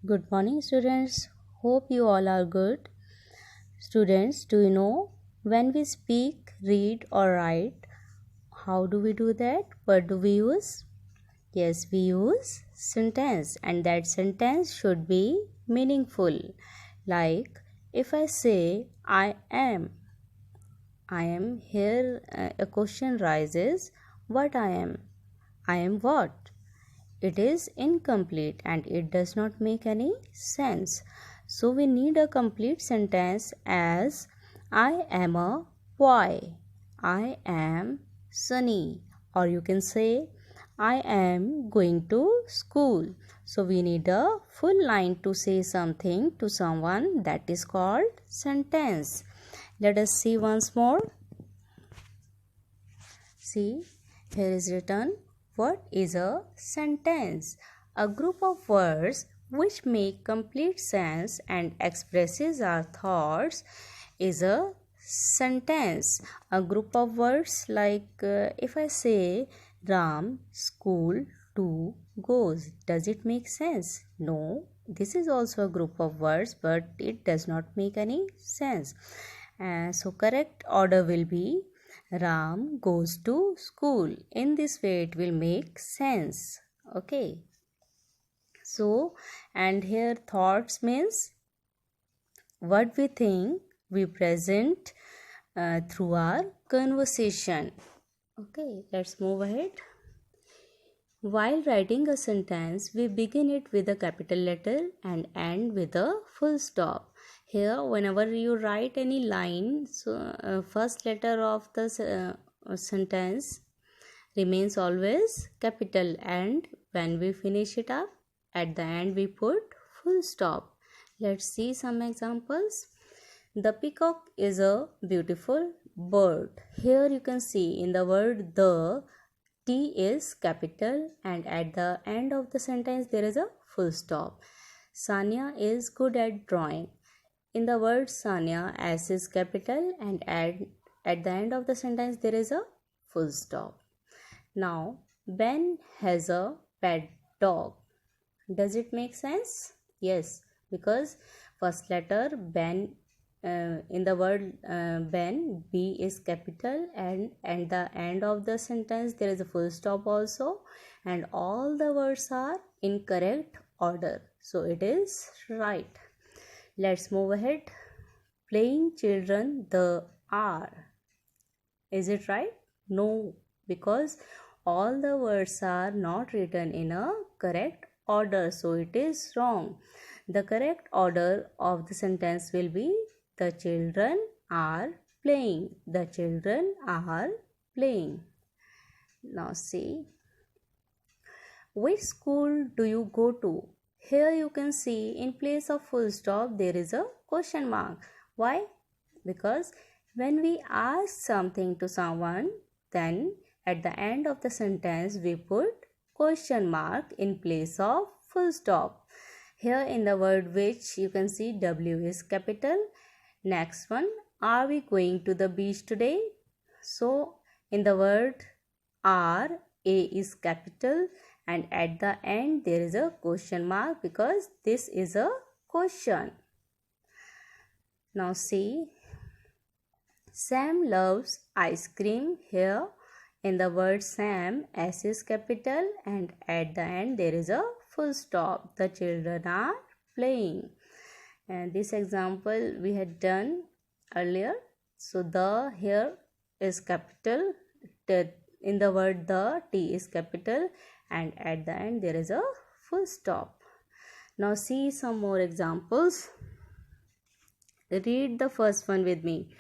Good morning, students. Hope you all are good. Students, do you know when we speak, read, or write, how do we do that? What do we use? Yes, we use sentence, and that sentence should be meaningful. Like if I say, I am here, a question rises, what I am? I am what? It is incomplete and it does not make any sense. So we need a complete sentence as I am a boy. I am Sunny. Or you can say I am going to school. So we need a full line to say something to someone, that is called sentence. Let us see once more. See, here is written, what is a sentence? A group of words which make complete sense and expresses our thoughts is a sentence. A group of words like if I say Ram school to goes, does it make sense? No. This is also a group of words, but it does not make any sense. So correct order will be Ram goes to school. In this way it will make sense. Okay. So, and here thoughts means what we think we present through our conversation. Okay, let's move ahead. While writing a sentence, we begin it with a capital letter and end with a full stop. Here, whenever you write any line, so first letter of the sentence remains always capital, and when we finish it up, at the end we put full stop. Let's see some examples. The peacock is a beautiful bird. Here you can see in the word the, T is capital and at the end of the sentence there is a full stop. Sanya is good at drawing. In the word Sanya, S is capital and at the end of the sentence there is a full stop. Now, Ben has a pet dog. Does it make sense? Yes, because first letter Ben in the word Ben, B is capital and at the end of the sentence there is a full stop also, and all the words are in correct order, so it is right. Let's move ahead. Playing children the are. Is it right? No, because all the words are not written in a correct order, so it is wrong. The correct order of the sentence will be the children are playing. The children are playing. Now see, which school do you go to? Here you can see in place of full stop there is a question mark. Why? Because when we ask something to someone, then at the end of the sentence we put question mark in place of full stop. Here in the word which you can see W is capital. Next one, are we going to the beach today? So in the word are, A is capital and at the end there is a question mark because this is a question. Now see, Sam loves ice cream. Here in the word Sam, S is capital and at the end there is a full stop. The children are playing. And this example we had done earlier. So the here is capital. In the word the, T is capital and at the end there is a full stop. Now see some more examples. Read the first one with me.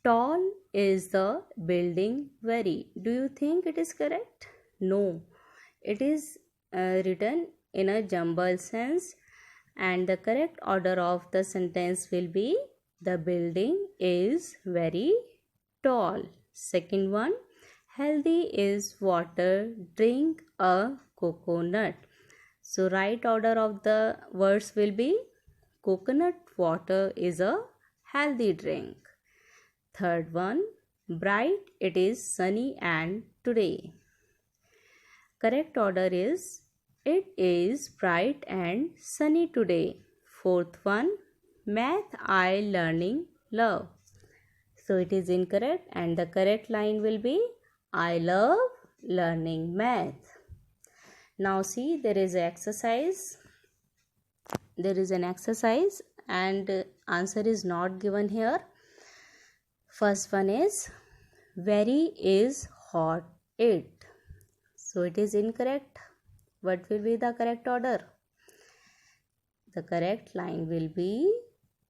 Tall is the building very. Do you think it is correct? No. It is written in a jumble sense, and the correct order of the sentence will be the building is very tall. Second one, healthy is water, drink a coconut. So right order of the words will be coconut water is a healthy drink. Third one, bright it is sunny and today. Correct order is It is bright and sunny today. Fourth one, math I learning love. So it is incorrect and the correct line will be I love learning math. Now see, there is an exercise. There is an exercise and answer is not given here. First one is very is hot it. So it is incorrect. What will be the correct order? The correct line will be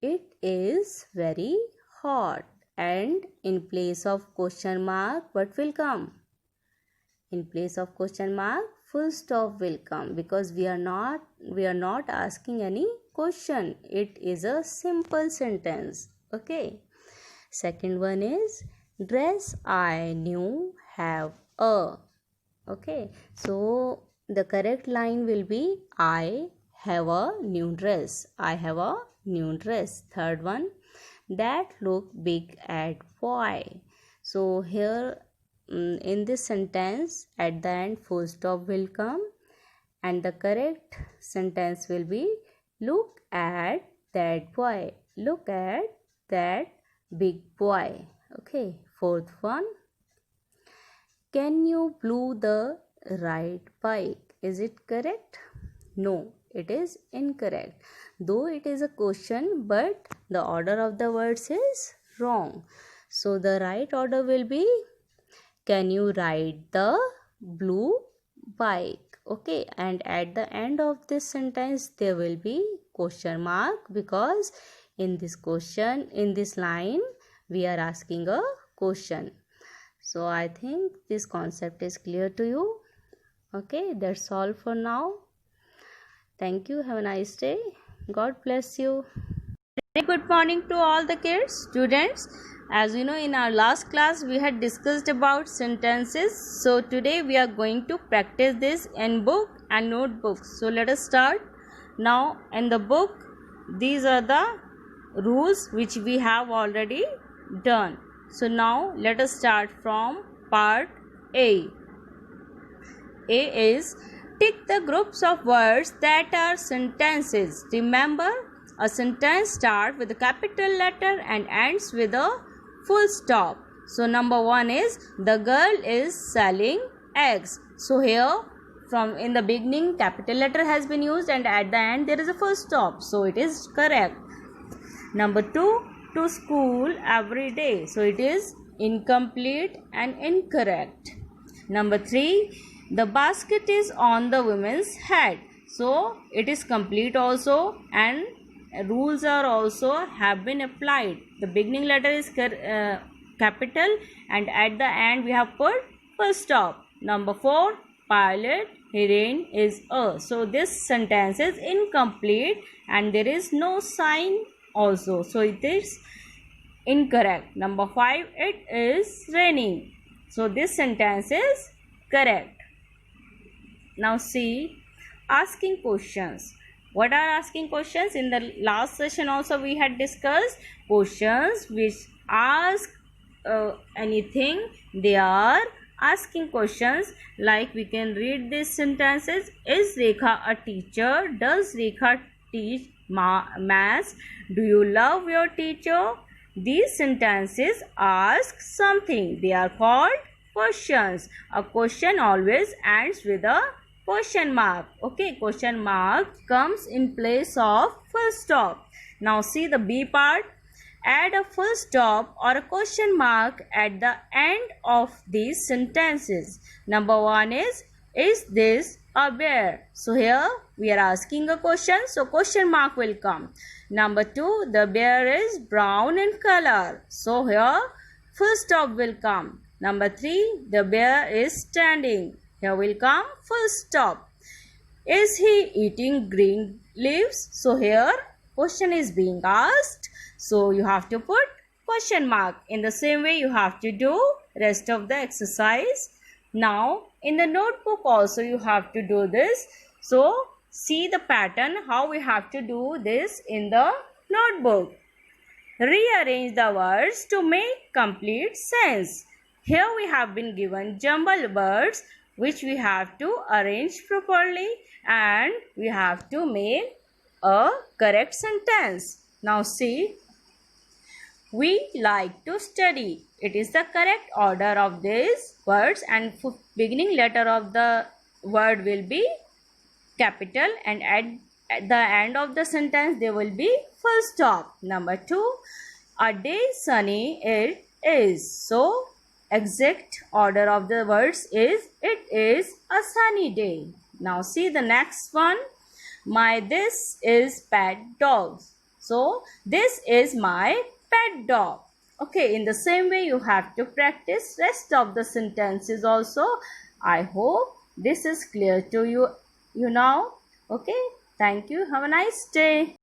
it is very hot, and in place of question mark what will come? In place of question mark full stop will come, because we are not asking any question. It is a simple sentence. Okay. Second one is dress I new have a. Okay, so the correct line will be I have a new dress. I have a new dress. Third one, that look big at boy. So here in this sentence at the end full stop will come and the correct sentence will be look at that boy. Look at that big boy. Okay, fourth one, can you blow the right bike? Is it correct? No, it is incorrect. Though it is a question, but the order of the words is wrong. So the right order will be, can you ride the blue bike? Okay, and at the end of this sentence there will be question mark, because in this question, in this line, we are asking a question. So I think this concept is clear to you. Okay, that's all for now. Thank you. Have a nice day. God bless you. Very good morning to all the kids, students. As you know, in our last class we had discussed about sentences. So today we are going to practice this in book and notebooks. So let us start. Now in the book, these are the rules which we have already done. So now let us start from part A. A is tick the groups of words that are sentences. Remember, a sentence starts with a capital letter and ends with a full stop. So number 1 is the girl is selling eggs. So here from in the beginning capital letter has been used and at the end there is a full stop. So it is correct. Number 2, to school every day. So it is incomplete and incorrect. Number 3, the basket is on the woman's head. So it is complete also and rules are also have been applied. The beginning letter is capital and at the end we have put full stop. Number 4, pilot heroine is a. So this sentence is incomplete and there is no sign also. So it is incorrect. Number 5, it is raining. So this sentence is correct. Now see, asking questions. What are asking questions? In the last session also we had discussed questions which ask anything. They are asking questions, like we can read these sentences. Is Rekha a teacher? Does Rekha teach maths? Do you love your teacher? These sentences ask something. They are called questions. A question always ends with a question mark. Okay, question mark comes in place of full stop. Now see the B part. Add a full stop or a question mark at the end of these sentences. Number 1 is this a bear? So here we are asking a question, so question mark will come. Number 2, the bear is brown in color. So here full stop will come. Number 3, the bear is standing. Here will come full stop. Is he eating green leaves? So here question is being asked. So you have to put question mark. In the same way you have to do rest of the exercise. Now in the notebook also you have to do this. So see the pattern how we have to do this in the notebook. Rearrange the words to make complete sense. Here we have been given jumbled words which we have to arrange properly and we have to make a correct sentence. Now see, we like to study. It is the correct order of these words, and beginning letter of the word will be capital, and at the end of the sentence there will be full stop. Number 2, a day sunny it is. So exact order of the words is it is a sunny day. Now see the next one. This is pet dog. So this is my pet dog. Okay, in the same way you have to practice rest of the sentences also. I hope this is clear to you now. Okay, thank you. Have a nice day.